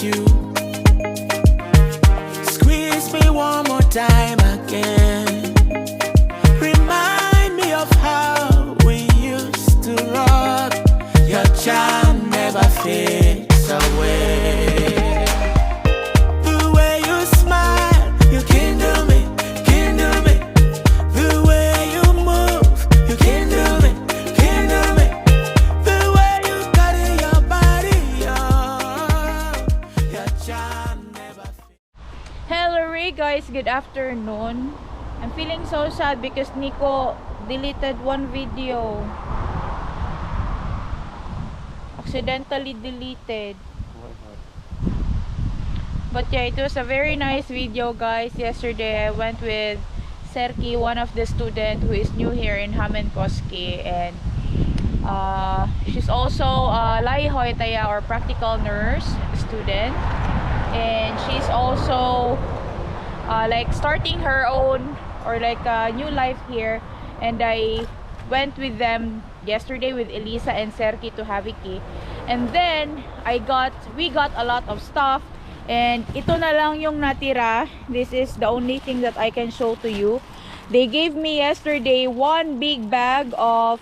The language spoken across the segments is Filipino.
you. Squeeze me one more time again. Remind me of how we used to rock. Your charm never fades away. The way you smile, you kindle me, kindle me. The way you move, you kindle me, kindle me. The way you carry your body, your charm never fades. Hello Ray guys, good afternoon. I'm feeling so sad because Nico deleted one video. Accidentally deleted. But yeah, it was a very nice video guys. Yesterday I went with Serki, one of the students who is new here in Hamenkoski, and she's also a Laihoitaya or practical nurse student, and she's also like starting her own or like a new life here. And I went with them yesterday with Elisa and Serki to Haviki, and then we got a lot of stuff, and ito na lang yung natira. This is the only thing that I can show to you. They gave me yesterday one big bag of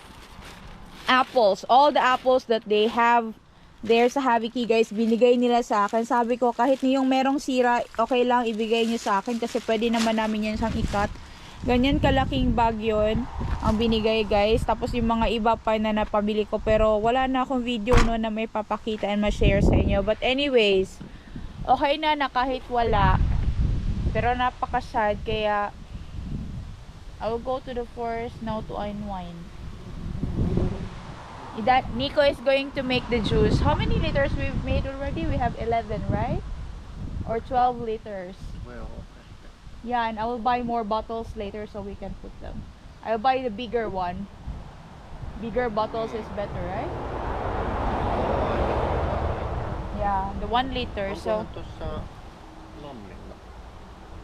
apples, all the apples that they have there sa Haviki guys, binigay nila sa akin. Sabi ko kahit yung merong sira, okay lang ibigay nyo sa akin kasi pwede naman namin yan siyang ikat. Ganyan kalaking bag yun ang binigay guys. Tapos yung mga iba pa na napabili ko, pero wala na akong video no na may papakita and ma-share sa inyo. But anyways, okay na kahit wala, pero napaka-sad. Kaya I will go to the forest now to unwind. Nico is going to make the juice. How many liters we've made already? We have 11, right? Or 12 liters. Well, Yeah, and I will buy more bottles later so we can put them. I'll buy the bigger one. Bigger bottles is better, right? Yeah, the 1 liter. So, tuossa lammilla.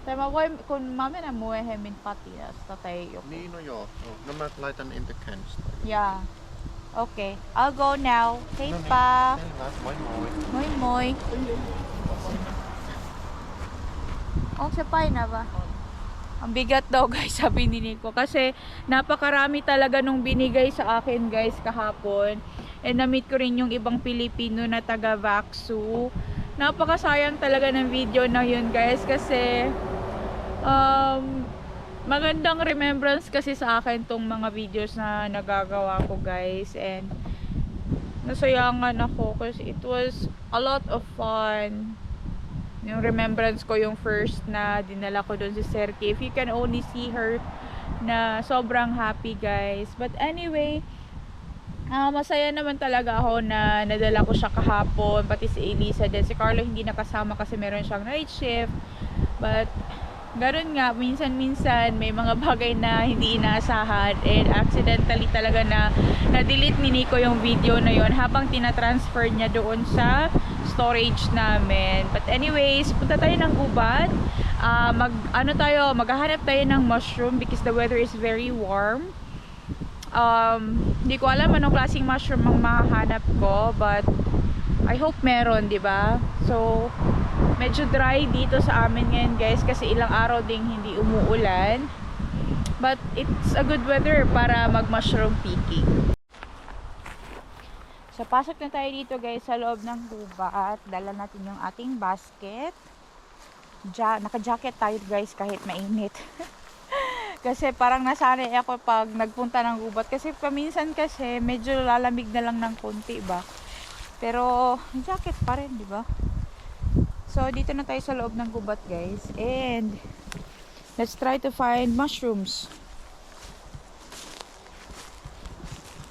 tämä voi, kun mä menen myöhemmin Patias, tai joku. Niin, no joo. No mä laitan in the cans. Yeah. Okay, I'll go now. Hey No niin, pa. selvä. Moi moi. Moi moi. Ang siya painava. Ang bigat daw guys, sabi ni Nico. Kasi napakarami talaga nung binigay sa akin guys kahapon. And na-meet ko rin yung ibang Pilipino na taga Vaksu. Napakasayang talaga ng video na yun guys. Kasi magandang remembrance kasi sa akin tong mga videos na nagagawa ko guys. And nasayangan ako kasi it was a lot of fun. Yung remembrance ko yung first na dinala ko doon si Serki. If you can only see her na sobrang happy guys. But anyway, masaya naman talaga ako na nadala ko siya kahapon. Pati si Elisa din. Si Carlo hindi nakasama kasi meron siyang night shift. But ganoon nga, minsan-minsan may mga bagay na hindi inaasahan, and accidentally talaga na na-delete ni Nico yung video na yon habang tina-transfer niya doon sa storage namin. But anyways, punta tayo ng gubat. Maghahanap tayo ng mushroom because the weather is very warm. Hindi ko alam anong klaseng mushroom ang mahahanap ko, but I hope meron, di ba? So medyo dry dito sa amin ngayon guys kasi ilang araw ding hindi umuulan, but it's a good weather para mag mushroom picking. So pasok na tayo dito guys sa loob ng gubat. Dala natin yung ating basket. Naka-jacket tayo guys kahit mainit. Kasi parang nasanay ako pag nagpunta ng gubat kasi paminsan kasi medyo lalamig na lang ng konti ba, pero jacket pa rin, di ba? So dito na tayo sa loob ng gubat guys, and let's try to find mushrooms.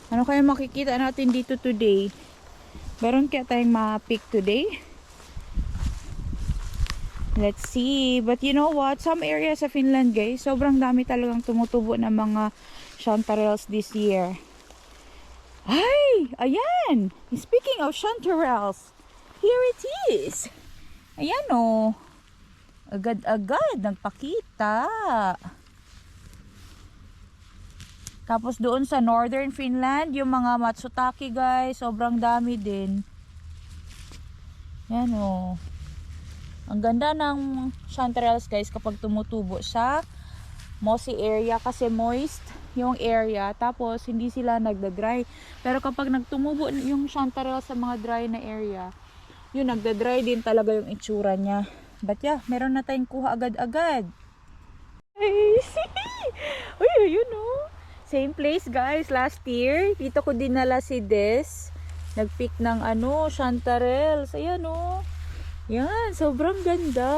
Ano kaya makikita natin dito today? Meron kaya tayong ma-pick today? Let's see. But you know what? Some areas sa Finland guys, sobrang dami talagang tumutubo ng mga chanterelles this year. Ay! Ayan! Speaking of chanterelles, here it is! Ayan o. Agad-agad nagpakita. Tapos doon sa northern Finland, yung mga matsutake guys, sobrang dami din. Yan oh. Ang ganda ng chanterelles guys kapag tumutubo sa mossy area kasi moist yung area tapos hindi sila nagda-dry. Pero kapag nagtumubo yung chanterelle sa mga dry na area, yun nagda-dry din talaga yung itsura niya. But yeah, meron na tayong kuha agad-agad. Guys, uy, yun oh. Same place guys, last year. Dito ko dinala si Des. Nag-pick ng chanterelles. Ayan oh. Yan, sobrang ganda.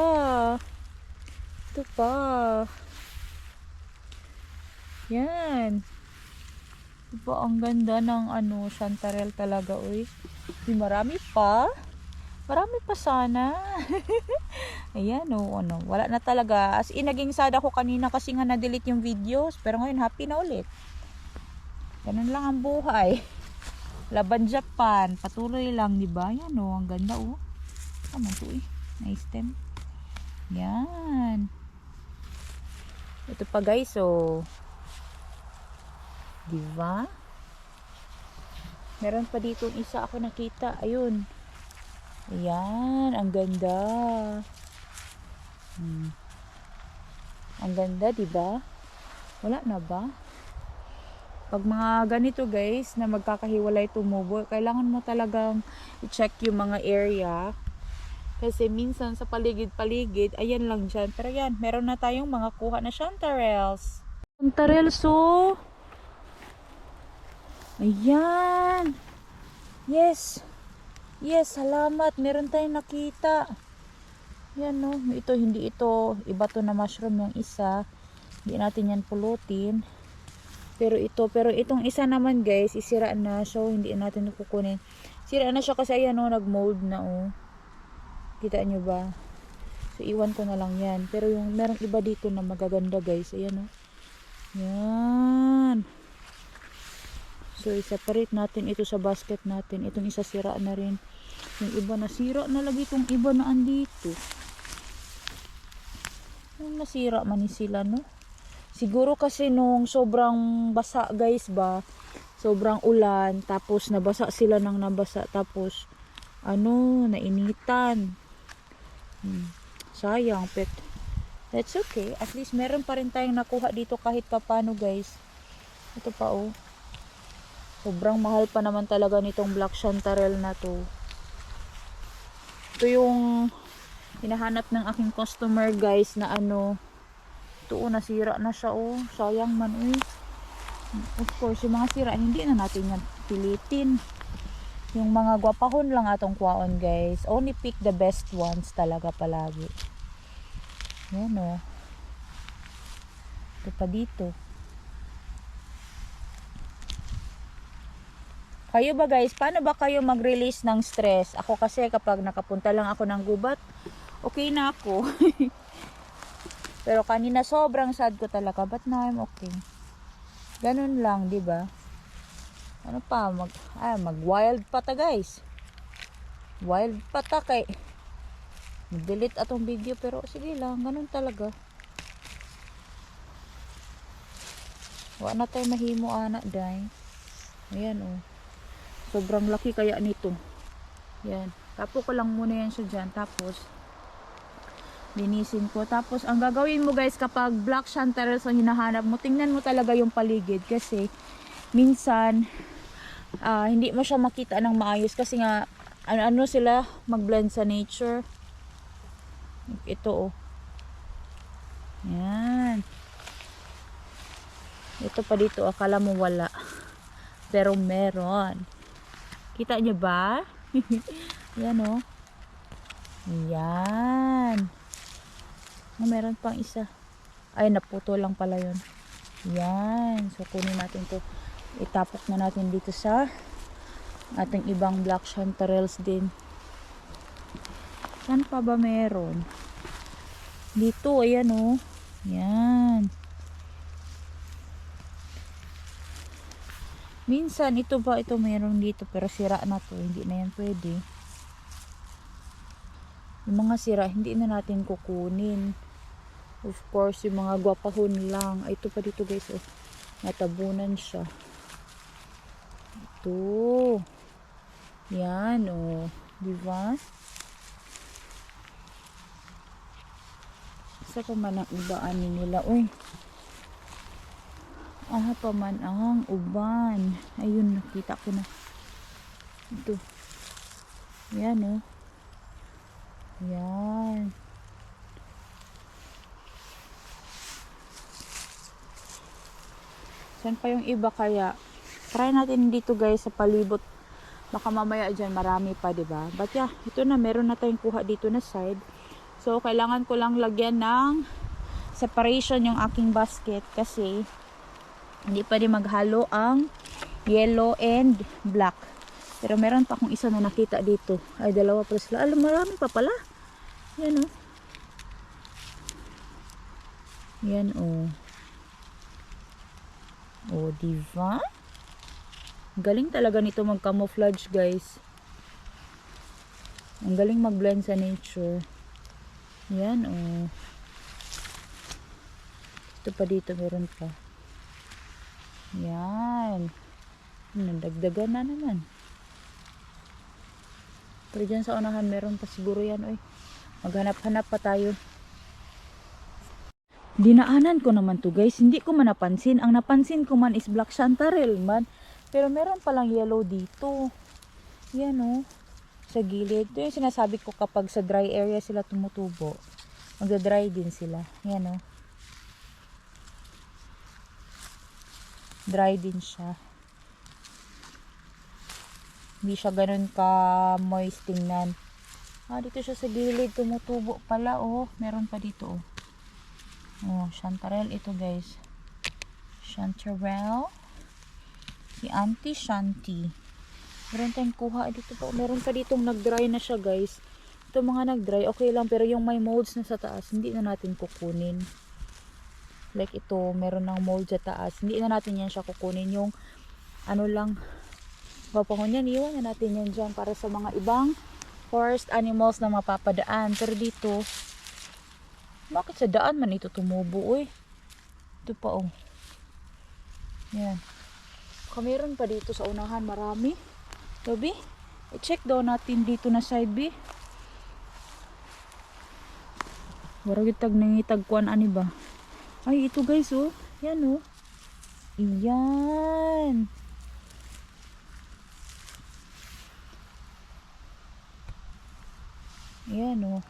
Ito pa. Yan. Ito pa, ang ganda ng chanterelle talaga, uy. Marami pa. Marami pa sana. Ayan, wala na talaga. As in, naging sad ako kanina kasi nga na-delete yung videos. Pero ngayon, happy na ulit. Ganun lang ang buhay. Laban Japan. Patuloy lang, diba? Yan, ang ganda, oh. Tama to, eh. Nice stem. Yan. Ito pa, guys, oh. Diba? Meron pa dito isa ako nakita. Ayun. Ayan, ang ganda. Ang ganda, diba? Wala na ba? Pag mga ganito guys, na magkakahiwalay tumubo, kailangan mo talagang i-check yung mga area. Kasi minsan sa paligid-paligid, ayan lang dyan. Pero yan, meron na tayong mga kuha na chanterelles. Chanterelles, oh! Ayan! Yes! Yes, salamat. Meron tayong nakita. Yan no. Ito, hindi ito. Iba to na mushroom yung isa. Hindi natin yan pulutin. Pero itong isa naman guys, isira na. So, hindi natin kukunin. Sira na siya kasi ayan no, nag-mold na oh. Kita nyo ba? So, iwan ko na lang yan. Pero yung merong iba dito na magaganda guys. Ayan no. Yan. So, i-separate natin ito sa basket natin. Itong isa sira na rin. Yung iba nasira na lagi itong iba na andito. Yung nasira man sila, no? Siguro kasi nung sobrang basa guys ba, sobrang ulan, tapos nabasa sila ng nabasa, tapos nainitan. Sayang, but that's okay. At least meron pa rin tayong nakuha dito kahit papano guys. Ito pa oh. Sobrang mahal pa naman talaga nitong black chanterelle na to. Ito yung hinahanap ng aking customer guys na ito nasira na siya oh. Sayang man eh. Of course yung mga sira hindi na natin yan pilitin. Yung mga gwapahon lang atong kwaon guys. Only pick the best ones talaga palagi. Yan oh. Ito pa dito. Kayo ba guys, paano ba kayo mag-release ng stress? Ako kasi kapag nakapunta lang ako ng gubat, okay na ako. Pero kanina sobrang sad ko talaga, but now I'm okay. Ganun lang, di ba? Ano pa, mag-wild pa ta guys. Wild pa ta kay. Delete atong video pero sige lang, ganun talaga. Wala na tayo mahimo anak dahil. Ayan oh. Sobrang laki kaya nito. Yan. Tapo ko lang muna yan siya dyan. Tapos, linisin ko. Tapos, ang gagawin mo guys, kapag black chanterelles ang hinahanap mo, tingnan mo talaga yung paligid. Kasi, minsan, hindi mo siya makita ng maayos. Kasi nga, ano sila mag-blend sa nature. Ito oh. Yan. Ito pa dito. Akala mo wala. Pero meron. Kita nyo ba? Yan o. Yan. Meron pang isa. Ay, naputo lang pala yun. Yan. So, kunin natin to. Itapok na natin dito sa ating ibang black chanterelles din. Saan pa ba meron? Dito, ayan o. Yan. Minsan, ito meron dito, pero sira na to. Hindi na yan pwede. Yung mga sira, hindi na natin kukunin. Of course, yung mga gwapahon lang. Ay, ito pa dito guys, oh. Natabunan siya. Ito. Yan, oh. Diba? Sa pa man ang ubaan nila. Uy. Aha pa man ang uban. Ayun, nakita ko na. Ito. Yan, oh. Yan. Saan pa yung iba kaya? Try natin dito guys sa palibot. Baka mamaya dyan marami pa, diba? But yeah, ito na. Meron na tayong kuha dito na side. So, kailangan ko lang lagyan ng separation yung aking basket kasi hindi pa din maghalo ang yellow and black. Pero meron pa akong isa na nakita dito. Ay, dalawa pa sila. Alam, marami pa pala. Yan, oh. Yan, oh. Oh, diba? Galing talaga nito mag-camouflage, guys. Ang galing mag-blend sa nature. Yan, oh. Ito pa dito, meron pa. Yan. Nandagdagan na naman. Pero dyan sa unahan, meron pa siguro yan, oy. Maghanap-hanap pa tayo. Dinaanan ko naman to, guys. Hindi ko man napansin. Ang napansin ko man is black chanterelle man. Pero meron palang yellow dito. Yan, oh. Sa gilid. Ito yung sinasabi ko kapag sa dry area sila tumutubo. Magda-dry din sila. Yan, oh. Dry din siya. Hindi siya ganun ka-moist tingnan. Ah, dito siya sa gilid. Tumutubo pala, oh. Meron pa dito, oh. Oh, chanterelle ito, guys. Chanterelle. Si Auntie Shanti. Meron tayong kuha dito pa. Meron pa ditong nag-dry na siya, guys. Ito mga nag-dry, okay lang. Pero yung may molds na sa taas, hindi na natin kukunin. Like ito, meron ng mold sa taas. Hindi na natin yan siya kukunin. Yung ano lang, papangon yan, iwan na natin yan dyan para sa mga ibang forest animals na mapapadaan. Pero dito, bakit sa daan man ito tumubo, uy? Ito pa, oh. Yan. Meron pa dito sa unahan, marami. Gabi, i-check daw natin dito na side, B. Warag itag nangitagkuan, ani ba? Ay, ito guys, oh. Yan, oh. Yan. Yan, oh.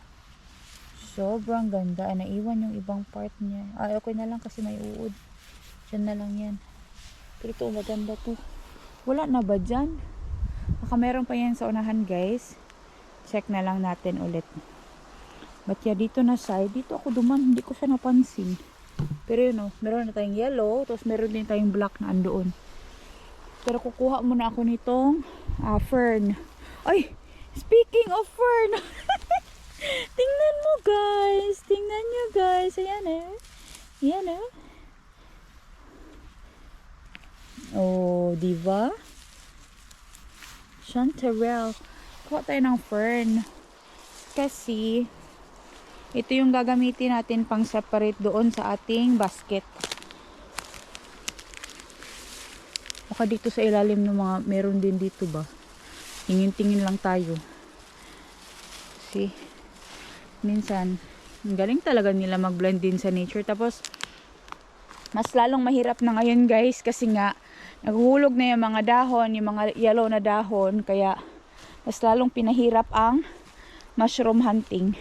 Sobrang ganda. Ay, naiwan yung ibang part niya. Ay, okay na lang kasi may uod. Diyan na lang yan. Pero ito, maganda to. Wala na ba dyan? Baka meron pa yan sa unahan, guys. Check na lang natin ulit. But yeah, dito na side. Dito ako duman. Hindi ko siya napansin. Pero yun, oh. Meron na tayong yellow. Tapos meron din tayong black na andoon. Pero kukuha muna ako nitong fern. Ay! Speaking of fern! Tingnan mo, guys. Tingnan nyo, guys. Ayan, eh. Ayan, eh. Oh, diba? Chanterelle. Kuha tayo ng fern. Kasi, ito yung gagamitin natin pang separate doon sa ating basket. Baka dito sa ilalim ng mga, meron din dito ba? Tingin-tingin lang tayo. See? Minsan, ang galing talaga nila mag-blend din sa nature. Tapos, mas lalong mahirap na ngayon, guys, kasi nga, naghuhulog na yung mga dahon, yung mga yellow na dahon, kaya, mas lalong pinahirap ang mushroom hunting.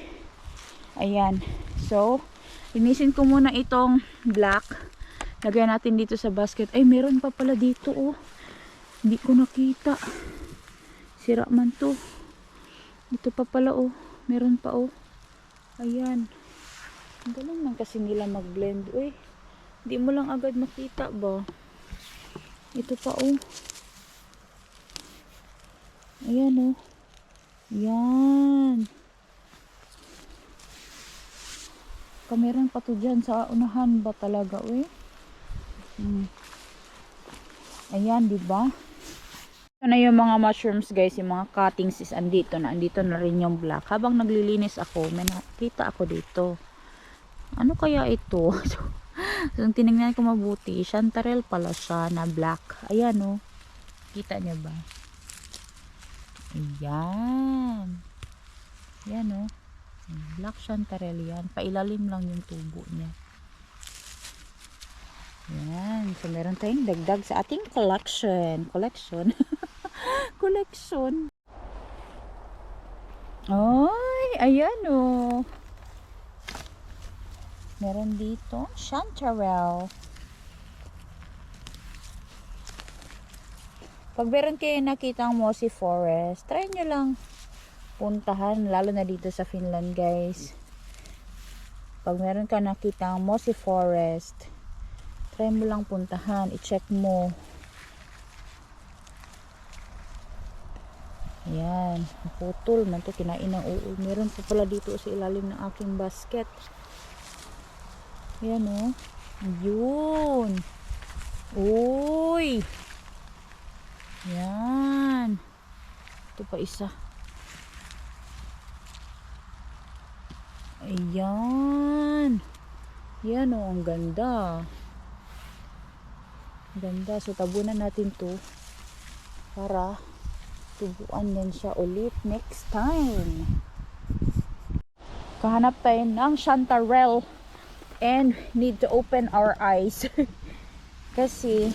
Ayan. So, linisin ko muna itong black. Lagyan natin dito sa basket. Ay, meron pa pala dito, oh. Hindi ko nakita. Sira man to. Dito pa pala, oh. Meron pa, oh. Ayan. Ang galing lang kasi nila mag-blend. Uy, hindi mo lang agad makita ba? Ito pa, oh. Ayan, oh. Yan. Meron pa to dyan sa unahan ba talaga, uy? Ayan, diba? Ito na yung mga mushrooms, guys. Yung mga cuttings is andito na. Andito na rin yung black. Habang naglilinis ako, may nakita ako dito. Ano kaya ito? So, tinignan ko mabuti. Chanterelle pala siya na black. Ayan, oh. Kita niyo ba? Ayan. Ayan, oh. Black chanterelle yan. Pailalim lang yung tubo niya. Yan. So, meron tayong dagdag sa ating collection. Collection. Ay, ayan oh. Meron dito chanterelle. Pag meron kayo nakitang mossy forest, try nyo lang puntahan, lalo na dito sa Finland, guys. Pag meron ka nakitang mossy forest, try mo lang puntahan, i-check mo. Ayan, naputol man to, kinain ng uod. Meron pa pala dito sa ilalim ng aking basket. Ayan oh. Yun. Uy. Yan. Ito pa isa. Ayan. Yan oh, ang ganda. Ganda. So, tabunan natin to para tubuan yan siya ulit next time. Kahanap tayo ng chanterelle and need to open our eyes. Kasi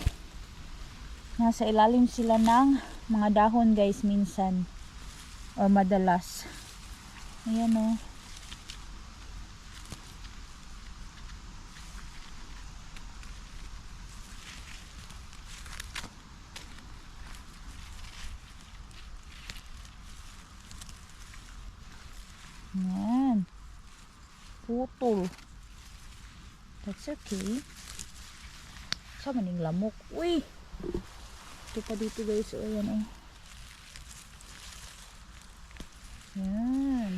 nasa ilalim sila ng mga dahon, guys, minsan or madalas. Ayan o. Ayan. Putol. That's okay. Sama ning lamok. Uy! Ito pa dito, guys. O, ayan o. Ayan.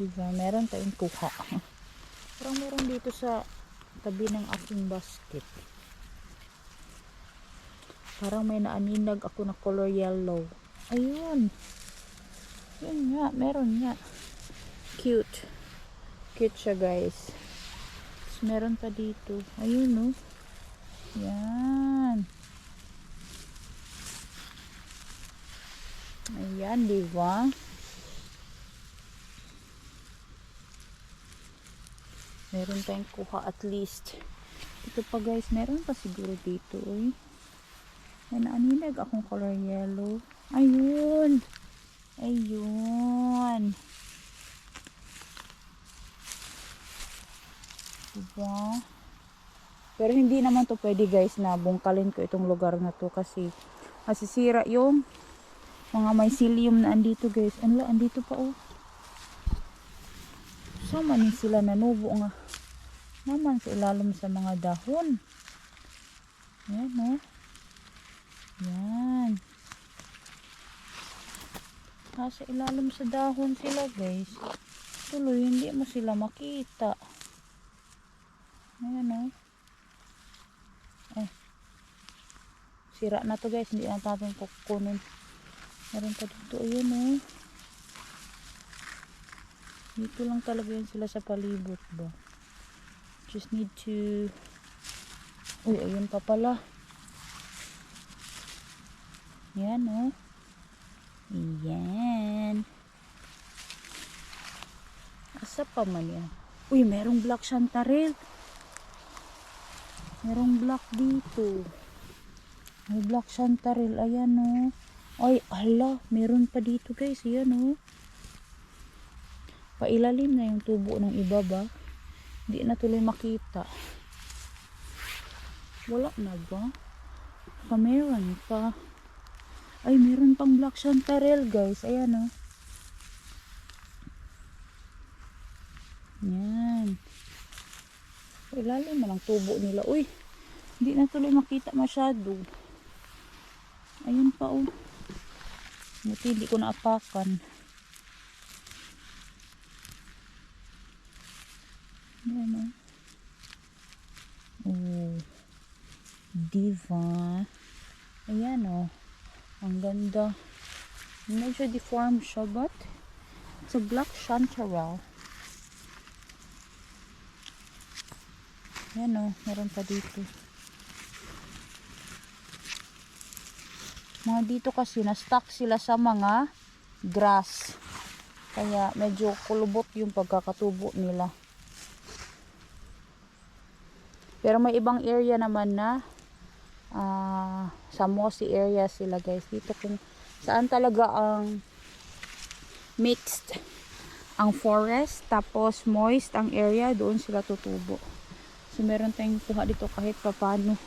Diba? Meron tayong kuha. Parang meron dito sa tabi ng aking basket. Parang may naaninag ako na color yellow. Ayun. Yun nga. Meron nga. Cute. Cute siya, guys. Tapos meron pa dito. Ayun o. Yan. Ayan, diba? Meron tayong kuha at least. Ito pa, guys, meron pa siguro dito. Uy. May naaninag akong color yellow. Ayun. Ayun. Diba? Pero hindi naman to pwede, guys, na bungkalin ko itong lugar na to kasi masisira yung mga mycelium na andito, guys. Andito pa oh. Sama ni sila nanubo nga naman sa ilalim sa mga dahon. Yan oh. Yan. Nasa ilalim sa dahon sila, guys. Tuloy, hindi mo sila makita. Ayan oh. Sira na to, guys. Hindi na natin kukunin. Meron pa dito. Ayan oh. Dito lang talaga yan sila sa palibot ba. Just need to... Uy, ayun pa pala. Yan oh. Ayan. Asa pa man yan? Uy, merong black chanterelle. Merong black dito. May black chanterelle. Ayan oh. Ay, ala. Meron pa dito, guys. Ayan oh. Pailalim na yung tubo ng iba ba? Hindi na tuloy makita. Wala na ba? Meron pa. Ay, meron pang black chanterelle, guys. Ayan oh. Yan. Ilalim na lang tubo nila. Uy, hindi na tuloy makita masyado. Ayun pa oh. Buti hindi ko naapakan. Ayan oh. Oh. Diva. Ayan oh. Ang ganda. Medyo deformed siya, but it's a black chanterelle. Ayan oh. Meron pa dito. Mga dito kasi na-stuck sila sa mga grass. Kaya medyo kulubot yung pagkakatubo nila. Pero may ibang area naman na sa mossy area sila guys. Dito kung saan talaga ang mixed ang forest, tapos moist ang area, doon sila tutubo. So meron tayong kuha dito kahit papano.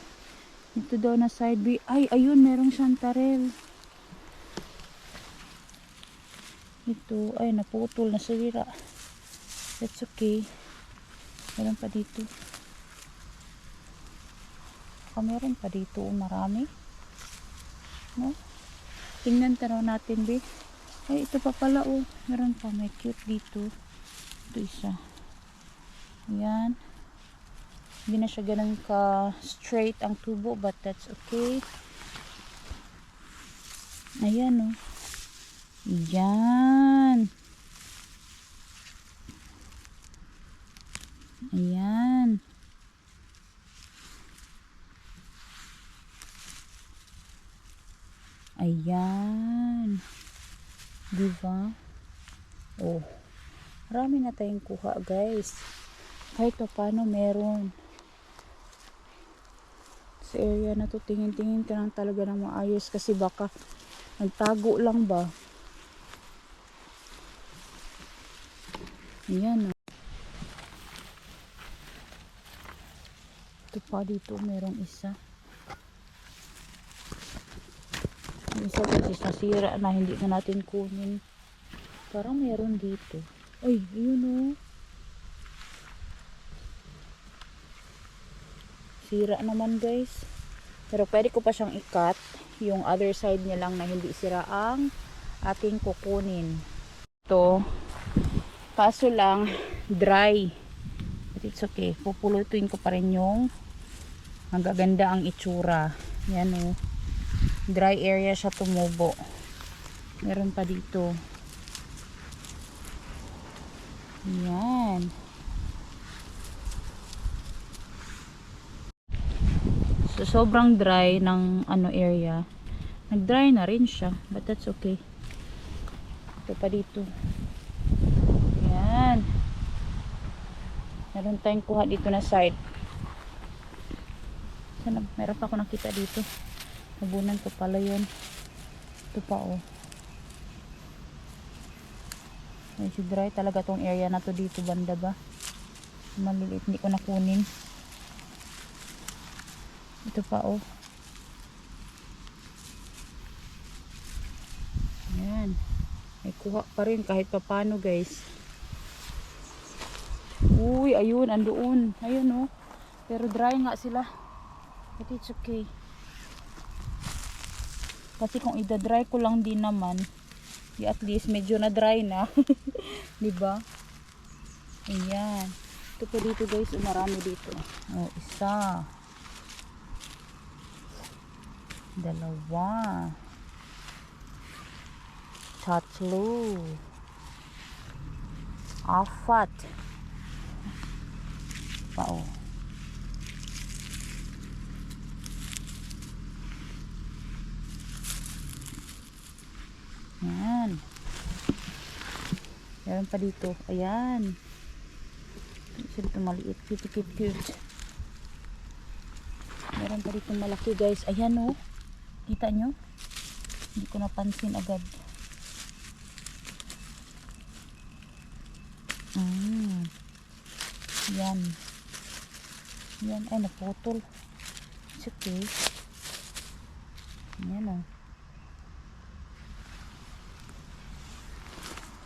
Dito daw na side B. Ay, ayun, merong chantarelle. Ito, ay, naputol, nasira. That's okay. Meron pa dito. Meron pa dito, marami. No? Tingnan tanaw natin, be. Ay, ito pa pala, oh. Meron pa, may cute dito. Ito isa. Ayan. Hindi na siya ganun ka straight ang tubo, but that's okay. Ayan, oh. Ayan. Ayan. Ayan. Diba? Oh. Marami na tayong kuha, guys. Kahit pa paano meron. Sa area na to, tingin-tingin ka lang talaga ng maayos kasi baka nagtago lang ba. Ayan. Ito pa dito, merong isa. Yung isa kasi nasira na, hindi na natin kunin. Parang meron dito. Ay, yun oh. Sira naman guys. Pero pwede ko pa siyang ikat. Yung other side niya lang na hindi sira ang ating kukunin. Ito. Kaso lang, dry. But it's okay. Pupulutuin ko pa rin yung magaganda ang itsura. Yan oh. Dry area siya tumubo. Meron pa dito. Yan. So sobrang dry ng area. Nag-dry na rin siya, but that's okay. Ito pa dito. Yan. Meron tayong kuha dito na side. Sana, meron pa ako nakita dito. Nabunan ko pala yun. Ito pa oh. Medyo dry talaga tong area na to dito banda ba. Maliliit, hindi ko nakunin. Ito pa oh. Ayan. May kuha pa rin kahit papano guys. Uy, ayun, andoon. Ayun oh. Pero dry nga sila. But it's okay. Kasi kung ida-dry ko lang din naman, at least medyo na dry na. 'Di ba? Ayan. Ito po dito guys, marami dito. Oh, isa. Dalawa. Tatlo. Apat. Pa oh. Ayan. Meron pa dito. Ayan. Ito dito maliit. Cute. Meron pa dito malaki guys. Ayan oh. Kita nyo? Hindi ko napansin agad. Yan. Yan. Ay, naputol. It's okay. Ayan oh.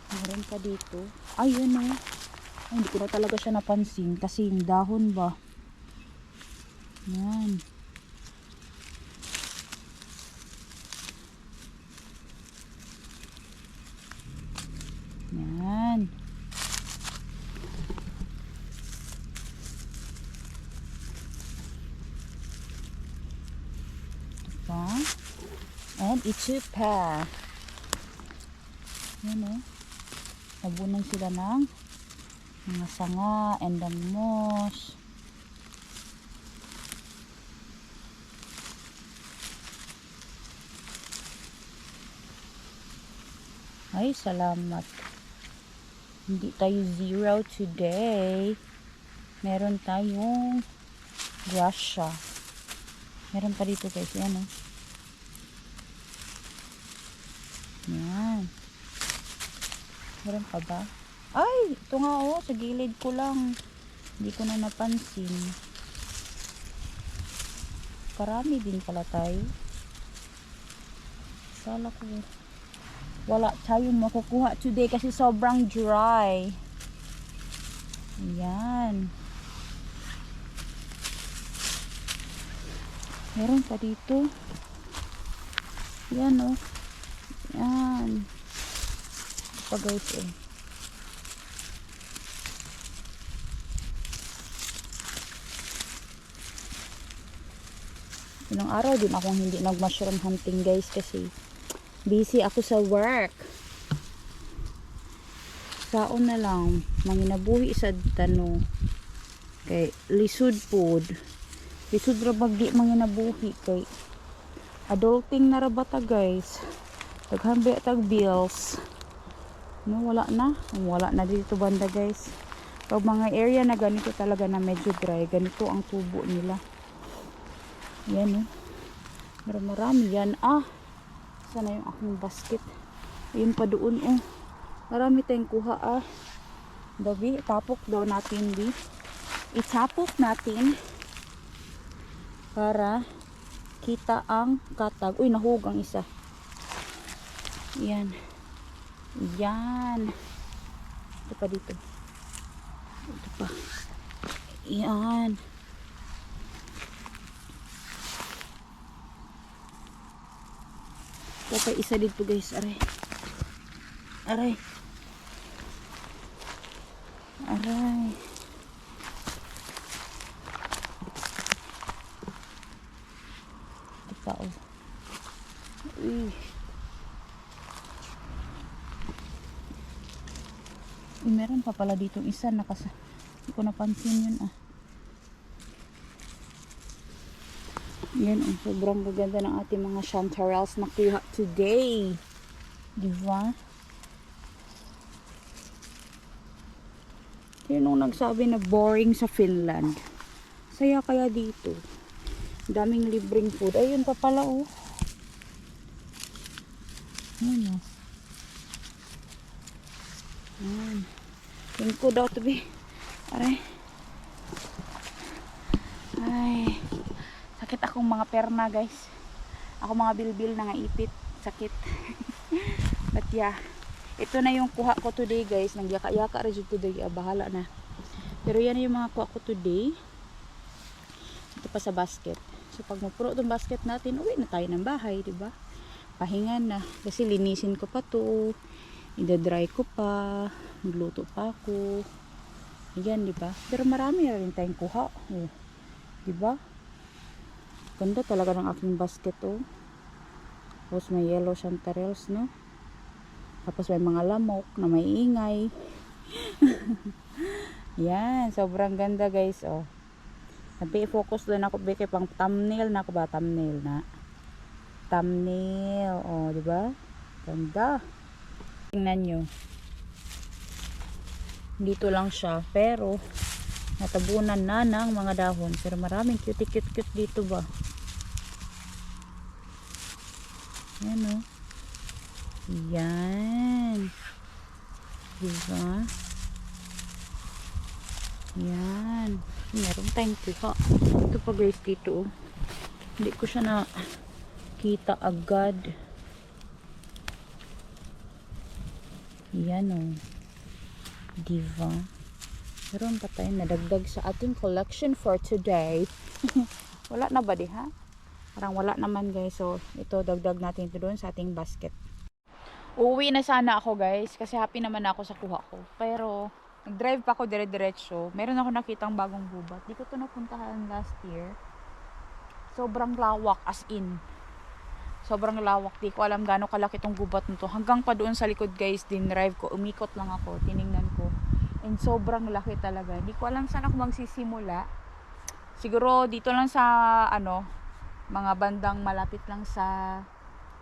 Meron pa dito. Ay, yun oh. Ay, hindi ko na talaga siya napansin kasi yung dahon ba. Yan. Yan. Diba? And ito pa. Yan oh. Nabunan sila ng mga sanga and the moss. Ay, salamat. Hindi tayo zero today. Meron tayong Russia. Meron pa dito guys. Yan o. Yan. Meron pa ba? Ay! Ito nga o. Sa gilid ko lang. Hindi ko na napansin. Karami din pala tayo. Sala ko. Wala tayong makukuha today kasi sobrang dry. Yan. Meron pa dito. Yan o. Yan. Pa guys eh. Ilang araw din akong hindi nag-mushroom hunting guys kasi busy ako sa work. Saon na lang manginabuhi sa tano. Kay lisod pod. Lisod ra bagdi manginabuhi kay adulting na ra bata guys. Daghan ba tag bills. No, wala na dito banda guys. Pag mga area na ganito talaga na medyo dry, ganito ang tubo nila. Yan oh. Marami yan. Sana yung aking basket. Ayun pa doon oh. Marami tayong kuha Dabi, tapok daw natin di. Itapok natin para kita ang katag. Uy, nahug ang isa. Yan. Yan. Ito pa dito. Ito pa. Yan. Kapag isa dito guys, aray. Aray. Aray. Ito pa oh. Uy. Meron pa pala dito isa nakasa. Hindi ko napansin yun Yan, sobrang gaganda ng ating mga chanterelles na kuha today. Diba? Sino nagsabi na boring sa Finland? Saya kaya dito. Daming libreng food. Ayun pa pala oh. Ayun oh. Ayun. Yung ko daw to be. Aray. Ay. Sakit akong mga perma guys. Ako mga bilbil na nga ipit. Sakit. But yeah. Ito na yung kuha ko today guys. Nagyaka-yaka rin today. Bahala na. Pero yan yung mga kuha ko today. Ito pa sa basket. So pag mapuro itong basket natin, uwi na tayo ng bahay. Diba? Pahingan na. Kasi linisin ko pa to. Ida-dry ko pa. Magluto pa ako. Ayan diba? Pero marami rin tayong kuha. Oh. Diba? Ganda talaga ng aking basket oh. Tapos may yellow chanterelles no. Tapos may mga lamok na may ingay. Yan, sobrang ganda guys oh. Nagpi-focus din ako beke pang thumbnail na ako ba thumbnail na. Thumbnail oh, di ba? Ganda. Tingnan niyo. Dito lang siya pero natabunan na ng mga dahon pero maraming cute dito ba. Yan oh. Yan. Diba? Yan. Meron tayong kuha. Ito pa guys dito oh. Hindi ko siya na kita agad. Yan oh. Diba? Meron pa tayong nadagdag sa ating collection for today. Wala na ba di ha? Parang wala naman guys. So ito dagdag natin ito doon sa ating basket. Uuwi na sana ako guys kasi happy naman ako sa kuha ko. Pero nag-drive pa ako dire-diretso. Meron ako nakitang bagong gubat. Di ko ito napuntahan last year. Sobrang lawak as in. Sobrang lawak. Di ko alam gaano kalaki itong gubat nito. Hanggang pa doon sa likod guys din drive ko. Umikot lang ako. Tiningnan ko. And sobrang laki talaga. Di ko alam saan ako magsisimula. Siguro dito lang sa mga bandang malapit lang sa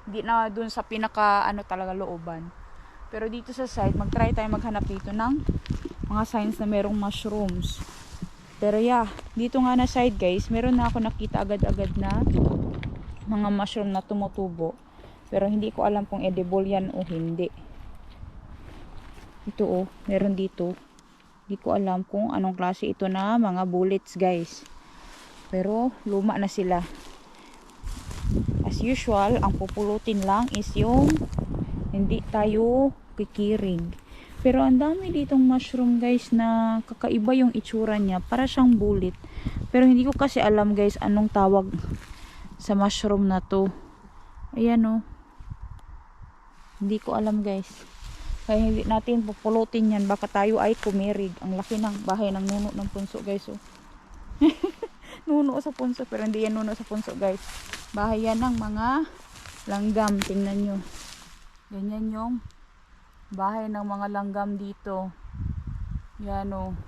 hindi na dun sa pinaka talaga looban. Pero dito sa side, mag-try tayo maghanap dito ng mga signs na merong mushrooms. Pero yeah, dito nga na side guys, meron na ako nakita agad-agad na mga mushroom na tumutubo. Pero hindi ko alam kung edible yan o hindi. Ito oh, meron dito. Hindi ko alam kung anong klase ito na mga bullets guys. Pero luma na sila. As usual, ang pupulutin lang is yung hindi tayo kikiring. Pero ang dami ditong mushroom guys na kakaiba yung itsura niya. Para siyang bullet. Pero hindi ko kasi alam guys anong tawag sa mushroom na to. Ayan o. Hindi ko alam guys. Kaya hindi natin pupulutin yan. Baka tayo ay kumirig. Ang laki ng bahay ng nuno ng punso guys oh. Nuno sa punso. Pero hindi yan nuno sa punso guys. Bahay yan ng mga langgam. Tingnan nyo. Ganyan yung bahay ng mga langgam dito. Yan o.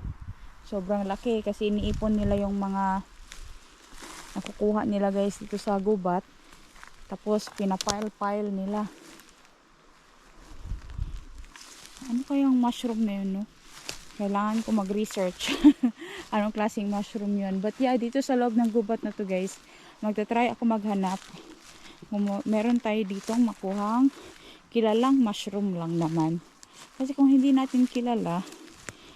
Sobrang laki kasi iniipon nila yung mga nakukuha nila guys dito sa gubat. Tapos pinapile-pile nila. Ano kayang mushroom na yun no? Kailangan ko mag-research. Anong klaseng mushroom yun. But yeah, dito sa loob ng gubat na to guys, magta-try ako maghanap. Meron tayo ditong makuhang kilalang mushroom lang naman. Kasi kung hindi natin kilala,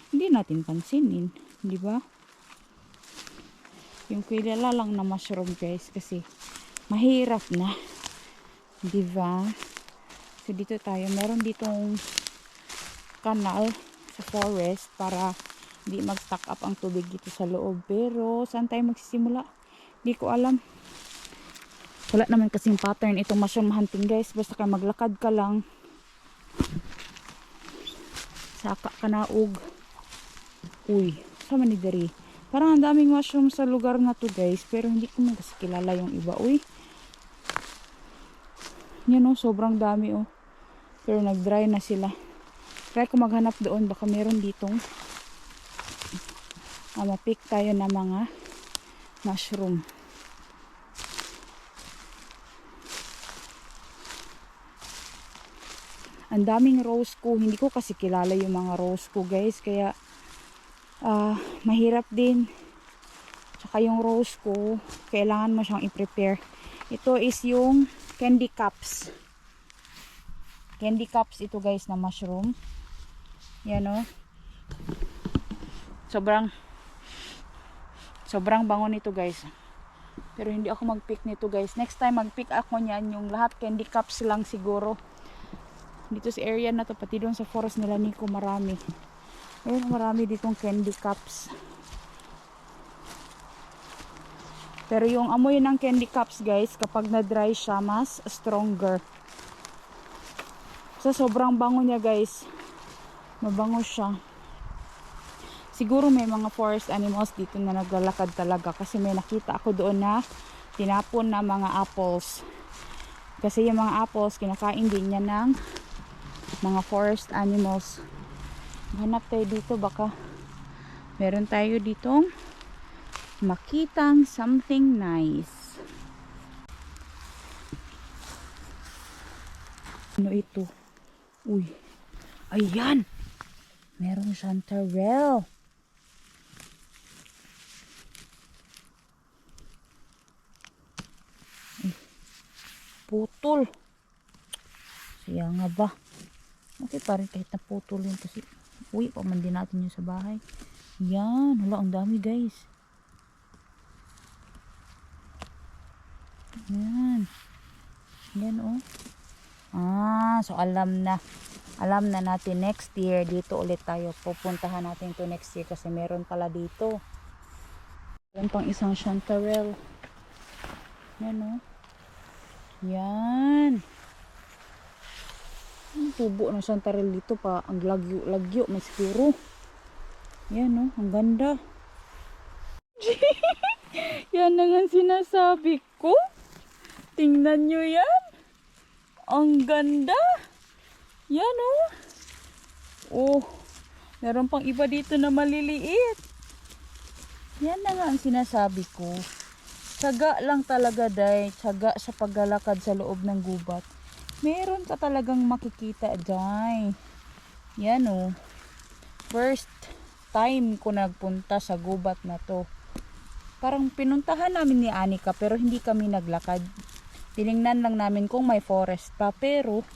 hindi natin pansinin, di ba? Yung kilala lang na mushroom guys kasi mahirap na, di ba? So dito tayo, meron ditong kanal sa forest para hindi mag-stack up ang tubig dito sa loob. Pero saan tayo magsisimula? Hindi ko alam. Wala naman kasing pattern itong mushroom hunting guys. Basta ka maglakad ka lang. Saka ka naog. Uy, sama ni Dari. Parang ang daming mushroom sa lugar na to guys. Pero hindi ko man kasi kilala yung iba. Uy. Yan o, sobrang dami o. Pero nag-dry na sila. Try ko maghanap doon. Baka meron ditong mapick tayo na mga mushroom. Ang daming rose ko. Hindi ko kasi kilala yung mga rose ko guys. Kaya mahirap din. Tsaka yung rose ko, kailangan mo siyang i-prepare. Ito is yung candy cups. Candy cups ito guys na mushroom. Yan o. Sobrang bango nito guys. Pero hindi ako mag-pick nito guys. Next time mag-pick ako niyan. Yung lahat candy cups lang siguro. Dito sa area na to, pati doon sa forest nila Nico, marami. Ayun, marami ditong candy cups. Pero yung amoy ng candy cups guys, kapag na-dry siya, mas stronger. So, sobrang bango niya guys. Mabango siya. Siguro may mga forest animals dito na naglalakad talaga. Kasi may nakita ako doon na tinapon na mga apples. Kasi yung mga apples, kinakain din niya ng mga forest animals. Hanap tayo dito, baka meron tayo ditong makitang something nice. Ano ito? Uy, ayan, meron siyang chanterelle. Putol. Siya nga ba? Okay pa rin kahit naputol yun kasi uwi pa man din natin yun sa bahay. Yan. Wala, ang dami guys. Yan. Yan oh. So alam na. Alam na natin next year dito ulit tayo. Pupuntahan natin to next year kasi meron pala dito. Meron pang isang chanterelle. Yan oh. Yan. Ang tubo ng chanterelle dito pa. Ang lagyo may siguro. Yan oh, ang ganda. Yan na nga sinasabi ko. Tingnan nyo yan. Ang ganda. Yan oh. Oh, meron pang iba dito na maliliit. Yan na nga ang sinasabi ko. Tiyaga lang talaga, day. Tiyaga sa paglalakad sa loob ng gubat. Meron ka talagang makikita dyan. Yan o. First time ko nagpunta sa gubat na to. Parang pinuntahan namin ni Anika pero hindi kami naglakad. Tiningnan lang namin kung may forest pa. Pero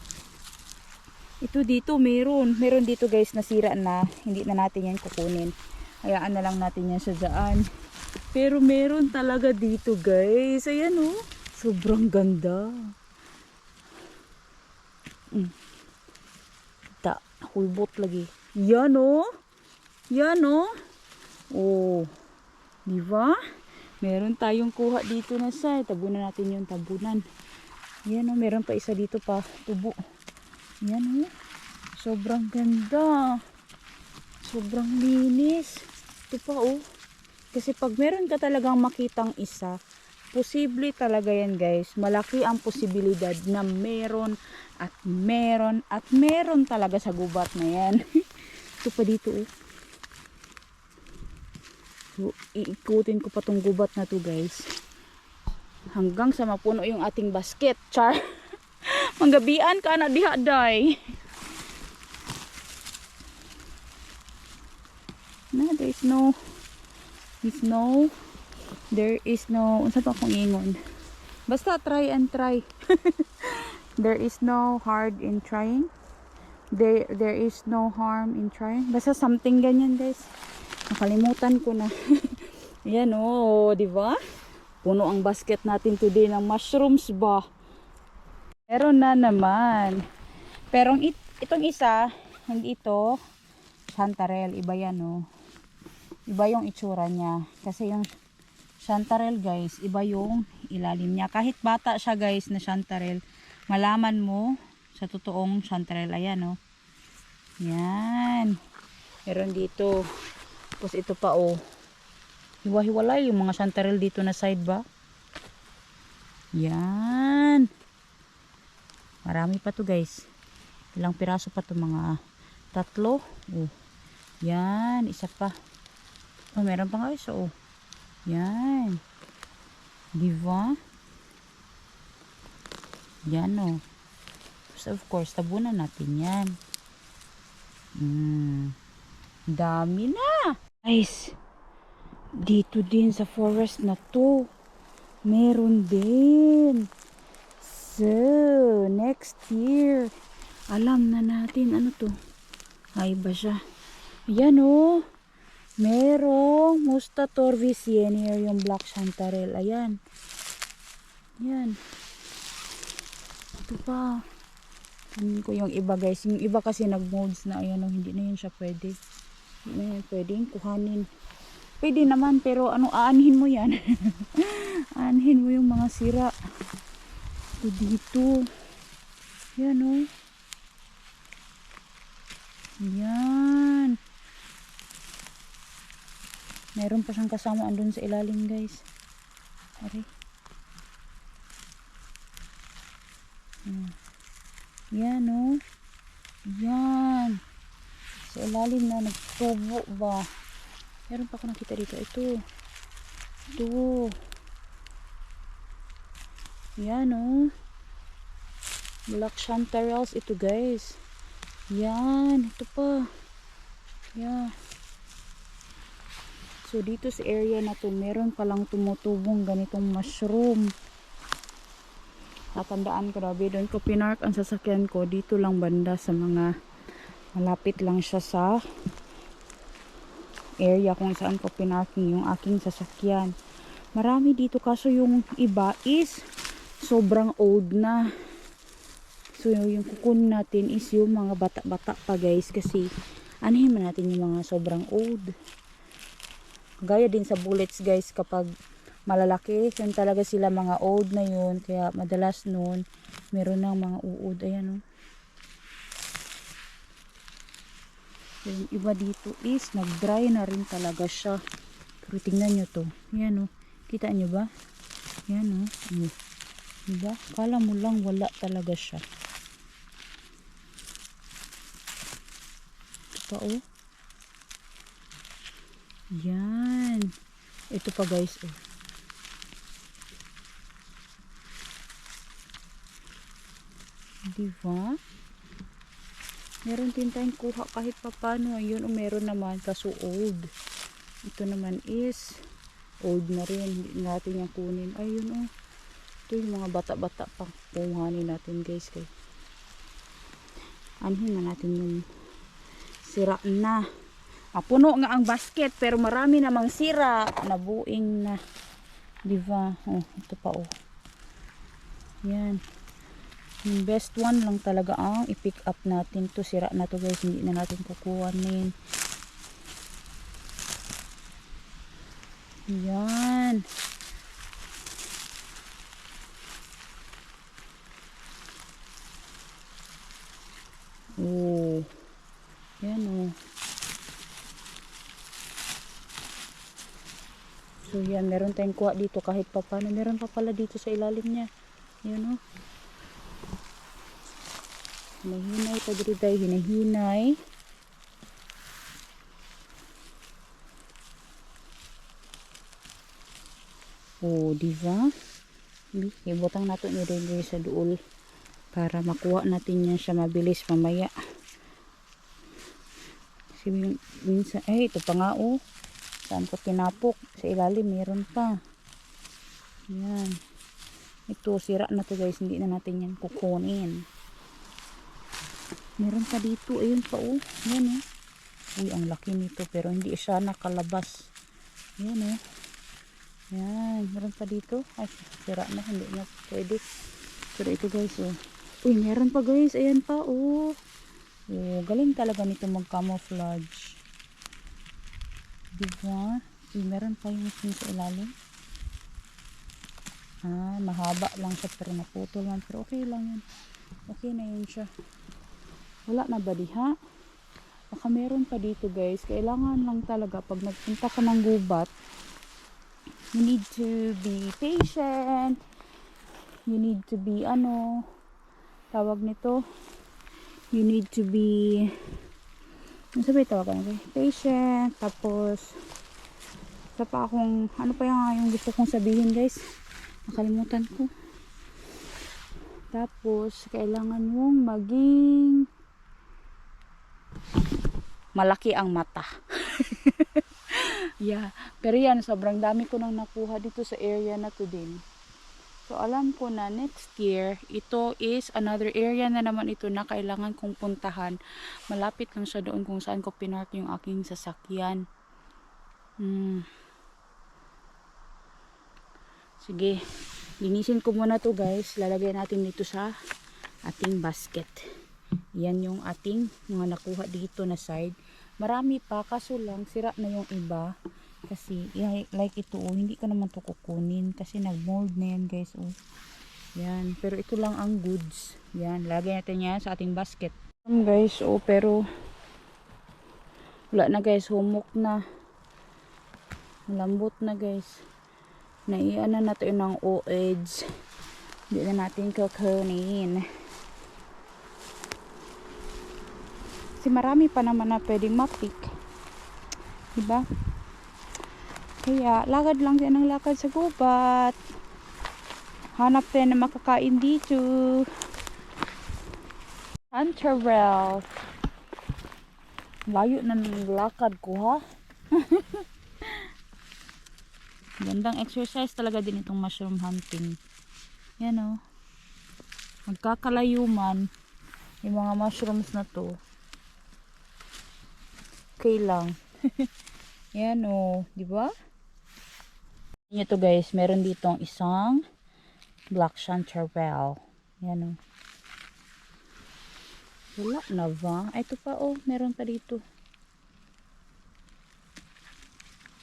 ito dito meron. Meron dito guys nasira na. Hindi na natin yan kukunin. Hayaan na lang natin yan sa daan. Pero meron talaga dito guys. Ayan o. Sobrang ganda. Hulbot lagi. Yan o. Yan o. Oh. Diba? Meron tayong kuha dito na sa. Tabunan natin yung tabunan. Yan o. Meron pa isa dito pa. Tubo. Yan o. Sobrang ganda. Sobrang linis. Ito pa o. Kasi pag meron ka talagang makitang isa, posible talaga yan guys. Malaki ang posibilidad na meron at meron at meron talaga sa gubat na yan. Ito pa dito oh. So, iikutin ko pa tong gubat na to guys. Hanggang sa mapuno yung ating basket. Char. Manggabian ka na diha day. Na, there is no unsa pa akong ingon, basta try and try. There is no hard in trying, there is no harm in trying, basta something ganyan guys, nakalimutan ko na. Yan oh, diba puno ang basket natin today ng mushrooms ba. Meron na naman, pero itong isa hindi ito chanterelle, iba yan oh. Iba yung itsura niya. Kasi yung chanterelle guys, iba yung ilalim niya. Kahit bata siya guys na chanterelle, malaman mo sa totoong chanterelle. Ayan o. Oh. Yan. Meron dito. Tapos ito pa o. Oh. Hiwa-hiwalay yung mga chanterelle dito na side ba. Yan. Marami pa to guys. Ilang piraso pa to, mga 3. Oh. Yan. Isa pa. Oh, meron pa nga isa oh. Yan. Diba? Yan oh. So of course, tabunan natin yan. Dami na. Guys, dito din sa forest na to, meron din. So, next year, alam na natin ano to. Ay ba siya? Yan oh. Merong Musta torviesienir, yung black chanterelle. Ayan. Yan. Ito pa. Tingin ko yung iba guys. Yung iba kasi nag-molds na. Ayan o, hindi na yun siya pwede. Hindi na yun pwedeng kuhanin. Pwede naman pero ano, aanhin mo yan. Aanhin mo yung mga sira. Ito dito. Yan o. Yan. Meron pa siyang kasama andun sa ilalim guys. Ari. Yan o. Yan. Sa ilalim na nagtubo ba. Meron pa ako nakita dito. Ito. Ito. Yan o. Black chanterelles ito guys. Yan. Ito pa. Yan. So dito sa area na to, meron palang tumutubong ganitong mushroom. Natandaan ko, grabe, doon ko pinark ang sasakyan ko. Dito lang banda sa mga, malapit lang siya sa area kung saan ko pinarking yung aking sasakyan. Marami dito kaso yung iba is sobrang old na. So yung kukunin natin is yung mga bata-bata pa guys, kasi anahin man natin yung mga sobrang old. Gaya din sa bullets guys, kapag malalaki, yun talaga sila mga old na yun. Kaya madalas nun, meron ng mga uod. Ayan o. So, yung iba dito is, nag-dry na rin talaga siya. Pero tingnan nyo to. Ayan o. Kita nyo ba? Ayan o. Diba? Kala mo lang wala talaga siya. Ito pa o. Yan. Ito pa guys oh. Diba? Meron din tayong kuha kahit papano. Ayun, meron naman kaso old. Ito naman is old na rin. Hindi natin yung kunin. Ayun ito yung mga bata-bata pang kuhanin natin guys. Kay anhin na natin yung sira na. Puno nga ang basket pero marami namang sira. Nabuing na. Diba? Ito pa Yan. Yung best one lang talaga ang i-pick up natin to. Sira na to guys, hindi na natin kukuhanin. Yan. Yan so yan, meron tayong kuha dito kahit pa paano. Meron pa pala dito sa ilalim niya. Yan hinahinay pa dito tayo, hinahinay. Diba? Ibutang natin ni sa duol para makuha natin yan siya mabilis mamaya. Kasi minsan, ito pa nga saan ko tinapok? Sa ilalim, meron pa. Yan. Ito, sira na to guys, hindi na natin yan kukunin. Meron pa dito, ayun pa yan uy, ang laki nito pero hindi siya nakalabas. Yan yan, meron pa dito. Ay, sira na, hindi na pwede. Pero ito guys uy, meron pa guys, ayan pa galing talaga nito mag-camouflage. Diba? Meron pa yung sa ilalim. Mahaba lang siya pero naputol man, pero okay lang yan. Okay na yun siya. Wala na ba diha? Baka meron pa dito guys. Kailangan lang talaga pag nagpunta ka ng gubat, you need to be patient. You need to be tawag nito, you need to be patient. Tapos pa akong ano pa yung gusto kong sabihin guys, nakalimutan ko. Tapos kailangan mong maging malaki ang mata. Yeah, pero yan, sobrang dami ko nang nakuha dito sa area na to din. So alam ko na next year, ito is another area na naman ito na kailangan kong puntahan. Malapit lang siya doon kung saan ko pinark yung aking sasakyan. Sige, linisin ko muna to guys. Lalagay natin dito sa ating basket. Yan yung ating mga nakuha dito na side. Marami pa, kaso lang sira na yung iba. Kasi like ito hindi ko naman to kukunin kasi nag-mold na yan guys Yan, pero ito lang ang goods. Yan, lagay natin yan sa ating basket. Guys, pero wala na guys, humok na. Malambot na guys. Naiana natin ng edge. Hindi na natin kukunin. Kasi marami pa naman na pwedeng mapick. Diba? Kaya, lakad lang siya ng lakad sa gubat. Hanap tayo na makakain dito. Chanterelle. Layo na ng lakad ko ha. Gandang exercise talaga din itong mushroom hunting. Yan magkakalayo man yung mga mushrooms na to. Okay lang. Yan diba? Ito guys, meron ditong isang black chanterelle. Yan wala na ba? Ito pa meron pa dito.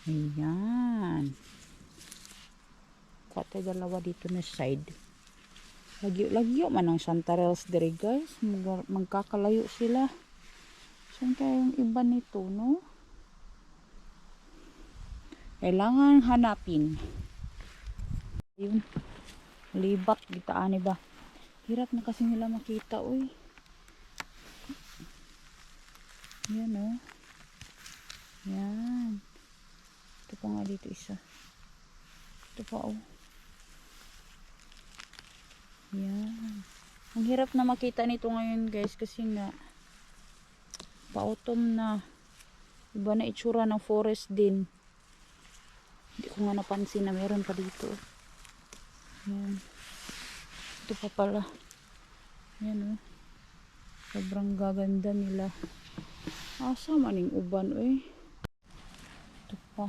Ayan. Kuha tayo dalawa dito na side. Lagyo man ang chanterelles dire guys. Magkakalayo sila. Saan kaya yung iba nito kailangan hanapin. Ayun. Libat gitaan ba? Hirap na kasi nila makita Yan Yan. Ito pa nga dito isa. Ito pa Yan. Ang hirap na makita nito ngayon guys kasi nga pa-autumn na. Iba na itsura ng forest din. Hindi ko nga napansin na meron pa dito. Yan. Ito pa pala. Yan oh. Sobrang gaganda nila. Asa maning uban eh. Ito pa.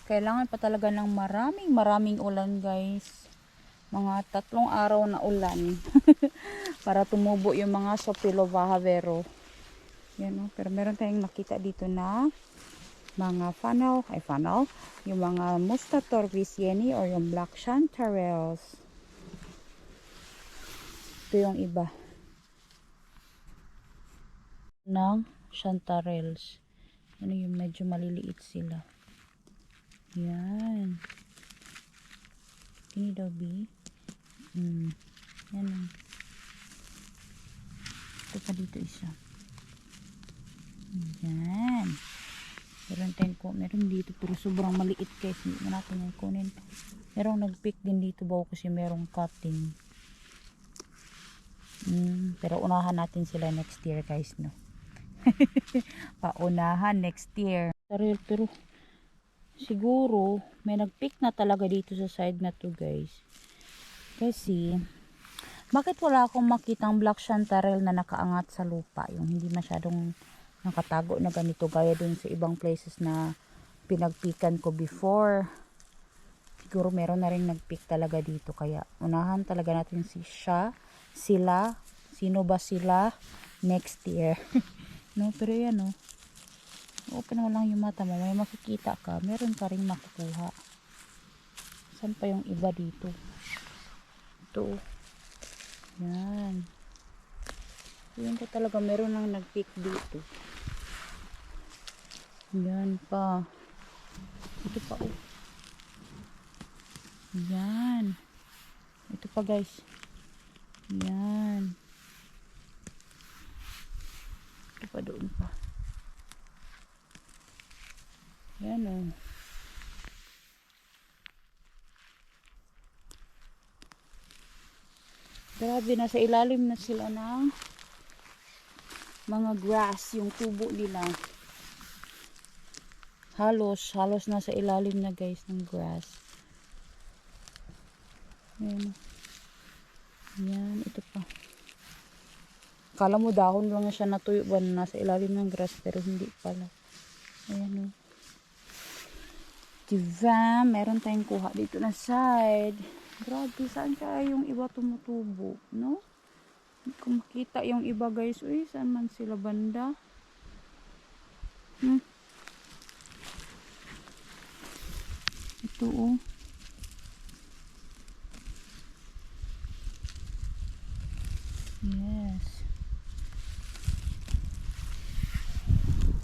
Kailangan pa talaga ng maraming ulan guys. Mga 3 araw na ulan. Para tumubo yung mga Sopilobaha vero. Yan o. Pero meron tayong nakita dito na mga funnel. Yung mga Musta Torvisieni or yung Black Chanterelles. Ito yung iba. Ng Chanterelles. Ano yung medyo maliliit sila. Yan. Ini daw B. Yan. Ito pa dito isa. Yan. Meron dito pero sobrang maliit guys. Hindi na natin yung kunin. Merong nag-pick din dito ba kasi merong cutting. Pero unahan natin sila next year guys no. Paunahan next year. Pero siguro may nag-pick na talaga dito sa side na to guys. Kasi bakit wala akong makitang black chanterelle na nakaangat sa lupa, yung hindi masyadong nakatago na ganito gaya dun sa ibang places na pinagpikan ko before. Siguro meron na rin nag-pick talaga dito kaya unahan talaga natin sila sino ba sila next year. No, pero yan no. Open mo lang yung mata mo, may makikita ka, meron ka rin makukuha. Saan pa yung iba dito? Ito. Yan. Yun ko talaga, meron lang nag-pick dito. Yan pa. Ito pa oh. Yan. Ito pa guys. Yan. Ito pa doon pa. Yan o. Grabe, nasa ilalim na sila ng mga grass, yung tubo nila. Halos nasa ilalim na guys ng grass. Yan. Yan, ito pa. Kala mo dahon lang na siya natuyo ba na nasa ilalim ng grass pero hindi pala. Ayan o. Diba? Meron tayong kuha dito na side. Grabe, saan kaya yung iba tumutubo? No? Hindi ko makita yung iba guys. Uy, saan man sila banda? Ito oh. Yes.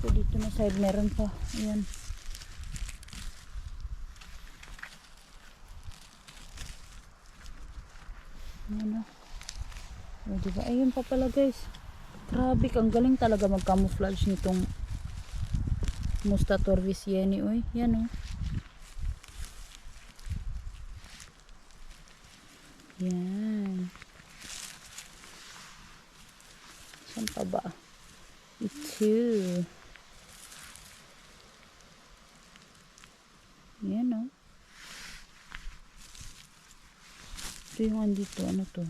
So dito na side meron pa. Ayan. Ano? O, diba? Ayun pa pala guys. Grabe, ang galing talaga mag-camouflage nitong Musta Torvisieni. Uy, yan o. Yan. Saan pa ba? Ito. Yan o. Ito yung andito. Ano to?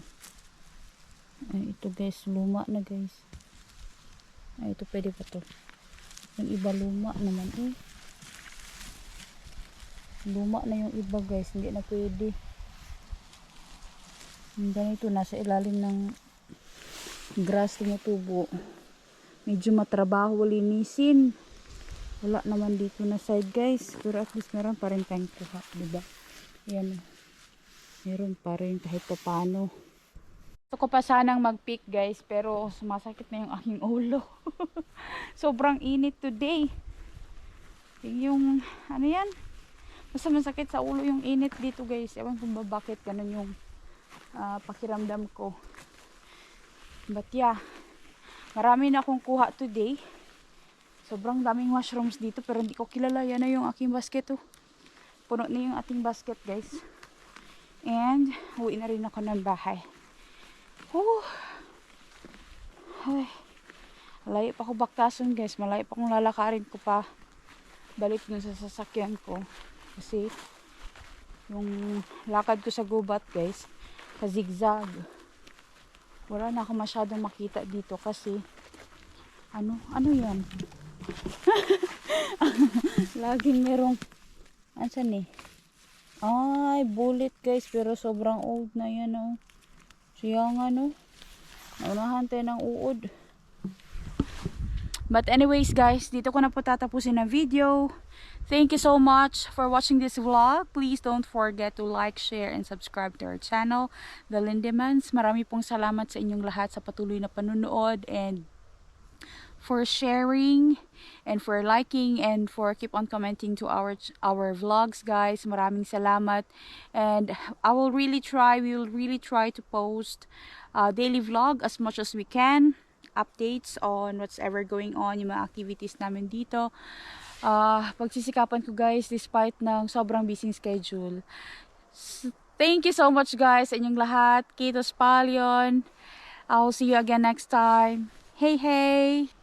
Ay, ito guys. Luma na guys. Ay, ito pwede pa to. Yung iba luma naman eh. Luma na yung iba guys. Hindi na pwede. Yung ganito. Nasa ilalim ng grass tumutubo. Medyo matrabaho linisin. Wala naman dito na side guys. Pero at least meron pa rin tayong kuha. Diba? Ayan. Meron pa rin kahit pa paano. Gusto ko pa sanang mag-pick guys. Pero sumasakit na yung aking ulo. Sobrang init today. Yung ano yan. Basta masakit sa ulo yung init dito guys. Ewan kung ba bakit ganun yung pakiramdam ko. But yeah. Marami na akong kuha today. Sobrang daming mushrooms dito pero hindi ko kilala. Yan na yung aking basket oh. puno na yung ating basket, guys. And, uwi na rin ako ng bahay. Whew. Ay, malayo pa ako baktason, guys. Malayo pa akong lalakarin ko pa balik dun sa sasakyan ko. Kasi, yung lakad ko sa gubat, guys, ka-zigzag. Wala na ako masyadong makita dito kasi, ano yan? Laging merong, ansan eh? Ay, bullet, guys, pero sobrang old na yan, oh. Siya nga, no? Naunahan tayo ng uod. But anyways, guys, dito ko na po tatapusin ang video. Thank you so much for watching this vlog. Please don't forget to like, share, and subscribe to our channel, The Lindemans. Marami pong salamat sa inyong lahat sa patuloy na panunood and for sharing and for liking and for keep on commenting to our vlogs, guys. Maraming salamat. And we will really try to post daily vlog as much as we can. Updates on what's ever going on, yung mga activities namin dito. Pagsisikapan ko, guys, despite ng sobrang busy schedule. Thank you so much, guys, sa inyong lahat. Kitos Palion. I'll see you again next time. Hey, hey!